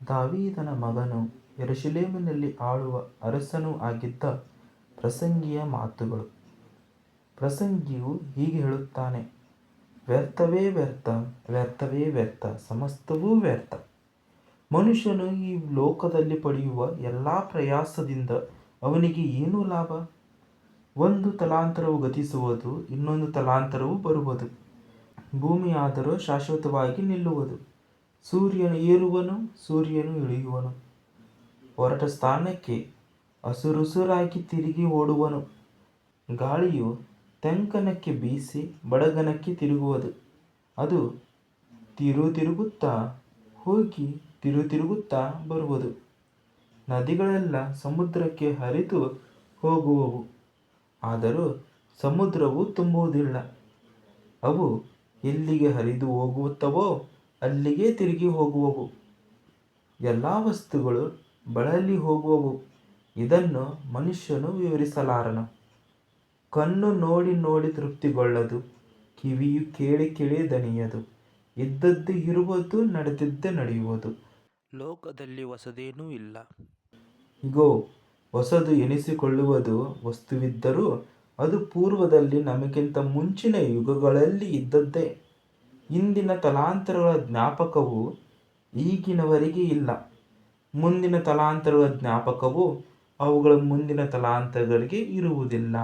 ದಾವೀದನ ಮಗನೂ ಯೆರೂಸಲೇಮಿನಲ್ಲಿ ಆಳುವ ಅರಸನೂ ಆಗಿದ್ದ ಪ್ರಸಂಗಿಯ ಮಾತುಗಳು. ಪ್ರಸಂಗಿಯು ಹೀಗೆ ಹೇಳುತ್ತಾನೆ, ವ್ಯರ್ಥವೇ ವ್ಯರ್ಥ, ವ್ಯರ್ಥವೇ ವ್ಯರ್ಥ, ಸಮಸ್ತವೂ ವ್ಯರ್ಥ. ಮನುಷ್ಯನು ಈ ಲೋಕದಲ್ಲಿ ಪಡೆಯುವ ಎಲ್ಲ ಪ್ರಯಾಸದಿಂದ ಅವನಿಗೆ ಏನು ಲಾಭ? ಒಂದು ತಲಾಂತರವು ಗತಿಸುವುದು, ಇನ್ನೊಂದು ತಲಾಂತರವು ಬರುವುದು. ಭೂಮಿಯಾದರೂ ಶಾಶ್ವತವಾಗಿ ನಿಲ್ಲುವುದು. ಸೂರ್ಯನು ಏರುವನು, ಸೂರ್ಯನು ಇಳಿಯುವನು. ಹೊರಟ ಸ್ಥಾನಕ್ಕೆ ಹಸುರುಸುರಾಗಿ ತಿರುಗಿ ಓಡುವನು. ಗಾಳಿಯು ತೆಂಕಣಕ್ಕೆ ಬೀಸಿ ಬಡಗನಕ್ಕೆ ತಿರುಗುವುದು. ಅದು ತಿರುಗುತ್ತಾ ಹೋಗಿ ತಿರುಗುತ್ತಾ ಬರುವುದು. ನದಿಗಳೆಲ್ಲ ಸಮುದ್ರಕ್ಕೆ ಹರಿದು ಹೋಗುವವು, ಆದರೂ ಸಮುದ್ರವು ತುಂಬುವುದಿಲ್ಲ. ಅವು ಎಲ್ಲಿಗೆ ಹರಿದು ಹೋಗುತ್ತವೋ ಅಲ್ಲಿಗೆ ತಿರುಗಿ ಹೋಗುವವು. ಎಲ್ಲ ವಸ್ತುಗಳು ಬಳಲಿ ಹೋಗುವವು, ಇದನ್ನು ಮನುಷ್ಯನು ವಿವರಿಸಲಾರನು. ಕಣ್ಣು ನೋಡಿ ನೋಡಿ ತೃಪ್ತಿಗೊಳ್ಳದು, ಕಿವಿಯು ಕೇಳಿ ಕೇಳಿ ದಣಿಯದು. ಇದ್ದದ್ದು ಇರುವುದು, ನಡೆದದ್ದೇ ನಡೆಯುವುದು. ಲೋಕದಲ್ಲಿ ಹೊಸದೇನೂ ಇಲ್ಲ. ಇಗೋ, ಹೊಸದು ಎನಿಸಿಕೊಳ್ಳುವುದು ವಸ್ತುವಿದ್ದರೂ ಅದು ಪೂರ್ವದಲ್ಲಿ ನಮಗಿಂತ ಮುಂಚಿನ ಯುಗಗಳಲ್ಲಿ ಇದ್ದದ್ದೇ. ಹಿಂದಿನ ತಲಾಂತರಗಳ ಜ್ಞಾಪಕವು ಈಗಿನವರೆಗೆ ಇಲ್ಲ. ಮುಂದಿನ ತಲಾಂತರಗಳ ಜ್ಞಾಪಕವು ಅವುಗಳ ಮುಂದಿನ ತಲಾಂತರಗಳಿಗೆ ಇರುವುದಿಲ್ಲ.